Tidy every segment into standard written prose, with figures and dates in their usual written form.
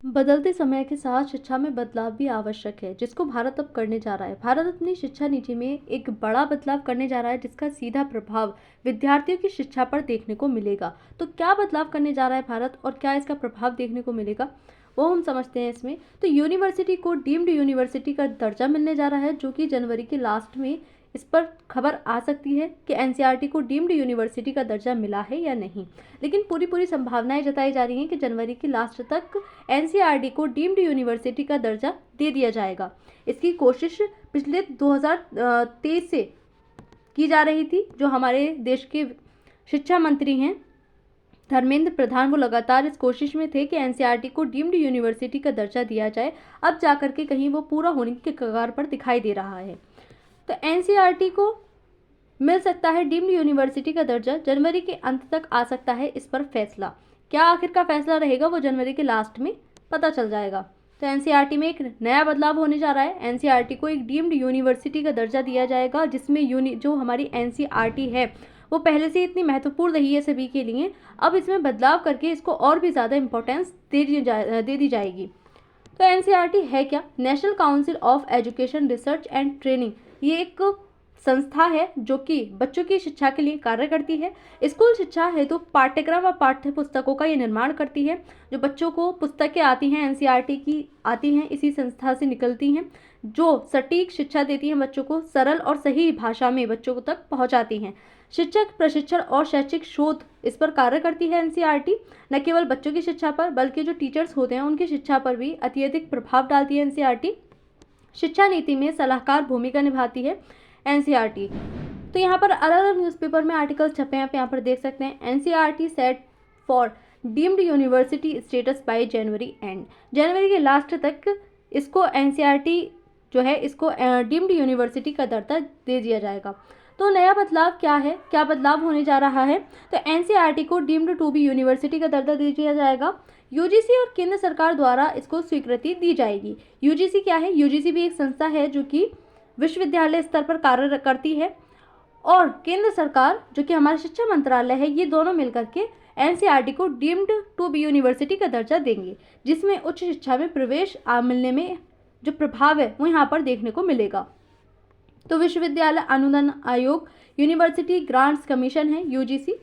बदलते समय के साथ शिक्षा में बदलाव भी आवश्यक है, जिसको भारत अब करने जा रहा है। भारत अपनी शिक्षा नीति में एक बड़ा बदलाव करने जा रहा है, जिसका सीधा प्रभाव विद्यार्थियों की शिक्षा पर देखने को मिलेगा। तो क्या बदलाव करने जा रहा है भारत और क्या इसका प्रभाव देखने को मिलेगा, वो हम समझते हैं इसमें। तो यूनिवर्सिटी को डीम्ड यूनिवर्सिटी का दर्जा मिलने जा रहा है, जो कि जनवरी के लास्ट में इस पर खबर आ सकती है कि एनसीईआरटी को डीम्ड यूनिवर्सिटी का दर्जा मिला है या नहीं। लेकिन पूरी संभावनाएं जताई जा रही हैं कि जनवरी के लास्ट तक एनसीईआरटी को डीम्ड यूनिवर्सिटी का दर्जा दे दिया जाएगा। इसकी कोशिश पिछले 2023 से की जा रही थी। जो हमारे देश के शिक्षा मंत्री हैं धर्मेंद्र प्रधान, वो लगातार इस कोशिश में थे कि एनसीईआरटी को डीम्ड यूनिवर्सिटी का दर्जा दिया जाए। अब जाकर के कहीं वो पूरा होने की कगार पर दिखाई दे रहा है। तो एनसीईआरटी को मिल सकता है डीम्ड यूनिवर्सिटी का दर्जा, जनवरी के अंत तक आ सकता है इस पर फैसला। क्या आखिर का फैसला रहेगा वो जनवरी के लास्ट में पता चल जाएगा। तो एनसीईआरटी में एक नया बदलाव होने जा रहा है। एनसीईआरटी को एक डीम्ड यूनिवर्सिटी का दर्जा दिया जाएगा, जिसमें जो हमारी एनसीईआरटी है वो पहले से इतनी महत्वपूर्ण रही है सभी के लिए। अब इसमें बदलाव करके इसको और भी ज़्यादा इंपॉर्टेंस दे दी जाएगी। तो एनसीईआरटी है क्या? National council of education research and training, ये एक संस्था है जो कि बच्चों की शिक्षा के लिए कार्य करती है। स्कूल शिक्षा हेतु पाठ्यक्रम व पाठ्य पुस्तकों का ये निर्माण करती है। जो बच्चों को पुस्तकें आती हैं एनसीईआरटी की आती हैं, इसी संस्था से निकलती हैं, जो सटीक शिक्षा देती हैं, बच्चों को सरल और सही भाषा में बच्चों तक पहुंचाती हैं। शिक्षक प्रशिक्षण और शैक्षिक शोध इस पर कार्य करती है एनसीईआरटी। न केवल बच्चों की शिक्षा पर बल्कि जो टीचर्स होते हैं उनकी शिक्षा पर भी अत्यधिक प्रभाव डालती है एनसीईआरटी। शिक्षा नीति में सलाहकार भूमिका निभाती है एनसीईआरटी। तो यहाँ पर अलग अलग न्यूज़पेपर में आर्टिकल छपे हैं, आप यहाँ पर देख सकते हैं। NCERT set for deemed university status by January end, जनवरी के लास्ट तक इसको एनसीईआरटी जो है इसको डीम्ड यूनिवर्सिटी का दर्जा दे दिया जाएगा। तो नया बदलाव क्या है, क्या बदलाव होने जा रहा है? तो एनसीईआरटी को डीम्ड टू बी यूनिवर्सिटी का दर्जा दे दिया जाएगा। यूजीसी और केंद्र सरकार द्वारा इसको स्वीकृति दी जाएगी। यूजीसी क्या है? यूजीसी भी एक संस्था है जो कि विश्वविद्यालय स्तर पर कार्य करती है, और केंद्र सरकार जो कि हमारा शिक्षा मंत्रालय है, ये दोनों मिलकर के एनसीईआरटी को डीम्ड टू बी यूनिवर्सिटी का दर्जा देंगे, जिसमें उच्च शिक्षा में प्रवेश मिलने में जो प्रभाव है वो यहाँ पर देखने को मिलेगा। तो विश्वविद्यालय अनुदान आयोग, यूनिवर्सिटी ग्रांट्स कमीशन है यूजीसी,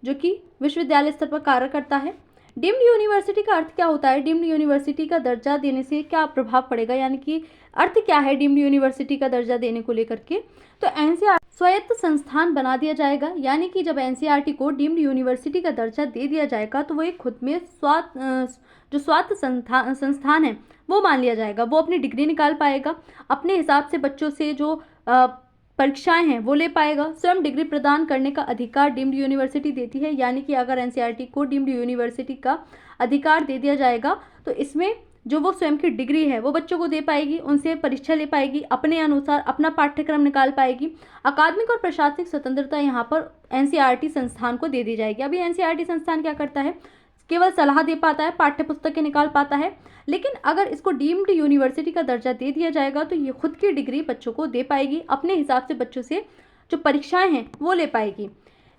जो कि विश्वविद्यालय स्तर पर कार्य करता है। डीम्ड यूनिवर्सिटी का अर्थ क्या होता है? डीम्ड यूनिवर्सिटी का दर्जा देने से क्या प्रभाव पड़ेगा, यानी कि अर्थ क्या है डीम्ड यूनिवर्सिटी का दर्जा देने को लेकर के? तो एनसीईआरटी स्वायत्त संस्थान बना दिया जाएगा, यानी कि जब एनसीईआरटी को डीम्ड यूनिवर्सिटी का दर्जा दे दिया जाएगा तो वो एक खुद में स्वायत्त संस्थान है वो मान लिया जाएगा। वो अपनी डिग्री निकाल पाएगा, अपने हिसाब से बच्चों से जो परीक्षाएं हैं वो ले पाएगा। स्वयं डिग्री प्रदान करने का अधिकार डीम्ड यूनिवर्सिटी देती है, यानी कि अगर एनसीईआरटी को डीम्ड यूनिवर्सिटी का अधिकार दे दिया जाएगा तो इसमें जो वो स्वयं की डिग्री है वो बच्चों को दे पाएगी, उनसे परीक्षा ले पाएगी, अपने अनुसार अपना पाठ्यक्रम निकाल पाएगी। अकादमिक और प्रशासनिक स्वतंत्रता यहाँ पर एनसीईआरटी संस्थान को दे दी जाएगी। अभी एनसीईआरटी संस्थान क्या करता है? केवल सलाह दे पाता है, पाठ्य पुस्तकें निकाल पाता है। लेकिन अगर इसको डीम्ड यूनिवर्सिटी का दर्जा दे दिया जाएगा तो ये खुद की डिग्री बच्चों को दे पाएगी, अपने हिसाब से बच्चों से जो परीक्षाएं हैं वो ले पाएगी।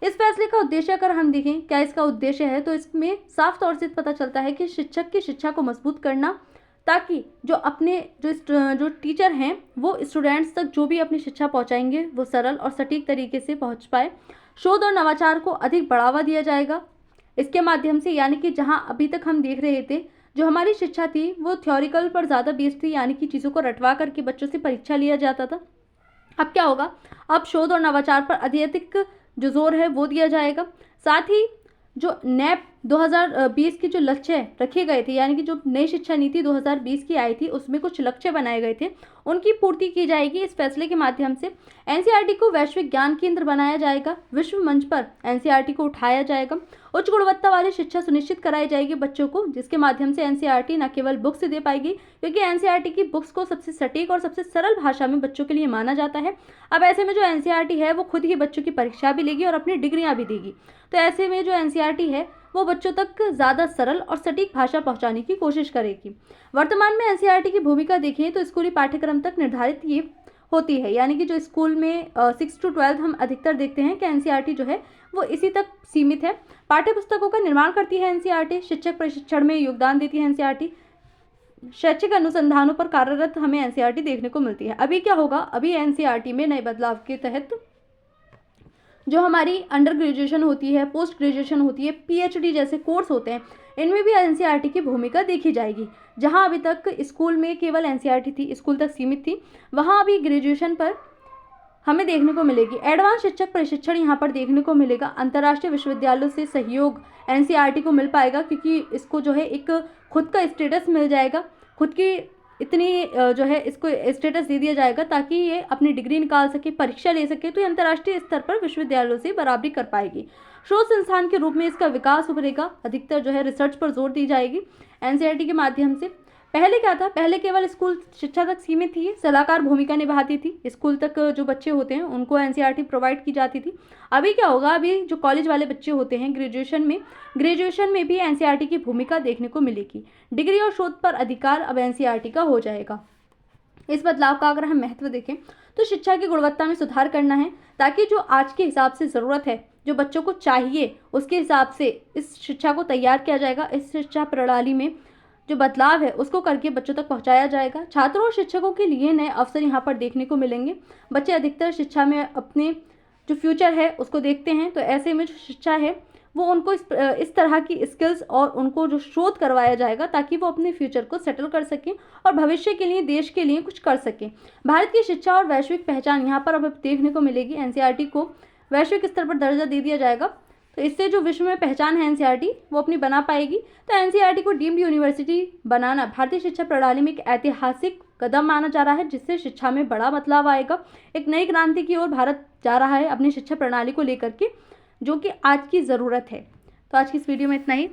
इस फैसले का उद्देश्य अगर हम देखें क्या इसका उद्देश्य है, तो इसमें साफ तौर से पता चलता है कि शिक्षक की शिक्षा को मजबूत करना, ताकि जो टीचर हैं वो स्टूडेंट्स तक जो भी अपनी शिक्षा पहुंचाएंगे वो सरल और सटीक तरीके से पहुंच पाए। शोध और नवाचार को अधिक बढ़ावा दिया जाएगा इसके माध्यम से, यानी कि जहां अभी तक हम देख रहे थे जो हमारी शिक्षा थी वो थ्योरिकल पर ज़्यादा बेस्ड थी, यानी कि चीज़ों को रटवा करके बच्चों से परीक्षा लिया जाता था। अब क्या होगा? अब शोध और नवाचार पर अधिक जो जोर है वो दिया जाएगा। साथ ही जो नैप 2020 के जो लक्ष्य रखे गए थे, यानी कि जो नई शिक्षा नीति 2020 की आई थी उसमें कुछ लक्ष्य बनाए गए थे, उनकी पूर्ति की जाएगी इस फैसले के माध्यम से। एनसीईआरटी को वैश्विक ज्ञान केंद्र बनाया जाएगा, विश्व मंच पर एनसीईआरटी को उठाया जाएगा। उच्च गुणवत्ता वाली शिक्षा सुनिश्चित कराई जाएगी बच्चों को, जिसके माध्यम से एनसीईआरटी न केवल बुक्स दे पाएगी, क्योंकि एनसीईआरटी की बुक्स को सबसे सटीक और सबसे सरल भाषा में बच्चों के लिए माना जाता है। अब ऐसे में जो एनसीईआरटी है वो खुद ही बच्चों की परीक्षा भी लेगी और अपनी डिग्रियां भी देगी। तो ऐसे में जो एनसीईआरटी है वो बच्चों तक ज़्यादा सरल और सटीक भाषा पहुंचाने की कोशिश करेगी। वर्तमान में एनसीईआरटी की भूमिका देखें तो स्कूली पाठ्यक्रम तक निर्धारित ये होती है, यानी कि जो स्कूल में 6 to 12 हम अधिकतर देखते हैं कि एनसीईआरटी जो है वो इसी तक सीमित है। पाठ्य पुस्तकों का निर्माण करती है एनसीईआरटी, शिक्षक प्रशिक्षण में योगदान देती है एनसीईआरटी, शैक्षिक अनुसंधानों पर कार्यरत हमें एनसीईआरटी देखने को मिलती है। अभी क्या होगा, अभी एनसीईआरटी में नए बदलाव के तहत जो हमारी अंडर ग्रेजुएशन होती है, पोस्ट ग्रेजुएशन होती है, पीएचडी जैसे कोर्स होते हैं, इनमें भी एनसीईआरटी की भूमिका देखी जाएगी। जहां अभी तक स्कूल में केवल एनसीईआरटी थी, स्कूल तक सीमित थी, वहां अभी ग्रेजुएशन पर हमें देखने को मिलेगी। एडवांस शिक्षक प्रशिक्षण यहाँ पर देखने को मिलेगा। अंतर्राष्ट्रीय विश्वविद्यालयों से सहयोग एनसीईआरटी को मिल पाएगा, क्योंकि इसको जो है एक खुद का स्टेटस मिल जाएगा, खुद की इतनी जो है इसको स्टेटस दे दिया जाएगा ताकि ये अपनी डिग्री निकाल सके, परीक्षा ले सके, तो ये अंतर्राष्ट्रीय स्तर पर विश्वविद्यालयों से बराबरी कर पाएगी। शोध संस्थान के रूप में इसका विकास उभरेगा। अधिकतर जो है रिसर्च पर जोर दी जाएगी एनसीईआरटी के माध्यम से। पहले क्या था, पहले केवल स्कूल शिक्षा तक सीमित थी, सलाहकार भूमिका निभाती थी। स्कूल तक जो बच्चे होते हैं उनको एनसीईआरटी प्रोवाइड की जाती थी। अभी क्या होगा, अभी जो कॉलेज वाले बच्चे होते हैं ग्रेजुएशन में भी एनसीईआरटी की भूमिका देखने को मिलेगी। डिग्री और शोध पर अधिकार अब एनसीईआरटी का हो जाएगा। इस बदलाव का अगर हम महत्व देखें तो शिक्षा की गुणवत्ता में सुधार करना है, ताकि जो आज के हिसाब से ज़रूरत है, जो बच्चों को चाहिए, उसके हिसाब से इस शिक्षा को तैयार किया जाएगा। इस शिक्षा प्रणाली में जो बदलाव है उसको करके बच्चों तक पहुंचाया जाएगा। छात्रों और शिक्षकों के लिए नए अवसर यहाँ पर देखने को मिलेंगे। बच्चे अधिकतर शिक्षा में अपने जो फ्यूचर है उसको देखते हैं, तो ऐसे में जो शिक्षा है वो उनको इस तरह की स्किल्स और उनको जो शोध करवाया जाएगा ताकि वो अपने फ्यूचर को सेटल कर सकें और भविष्य के लिए, देश के लिए कुछ कर सकें। भारत की शिक्षा और वैश्विक पहचान यहाँ पर अब देखने को मिलेगी। एनसीईआरटी को वैश्विक स्तर पर दर्जा दे दिया जाएगा, तो इससे जो विश्व में पहचान है एनसीईआरटी वो अपनी बना पाएगी। तो एनसीईआरटी को डीम्ड यूनिवर्सिटी बनाना भारतीय शिक्षा प्रणाली में एक ऐतिहासिक कदम माना जा रहा है, जिससे शिक्षा में बड़ा बदलाव आएगा। एक नई क्रांति की ओर भारत जा रहा है अपनी शिक्षा प्रणाली को लेकर के, जो कि आज की ज़रूरत है। तो आज की इस वीडियो में इतना ही।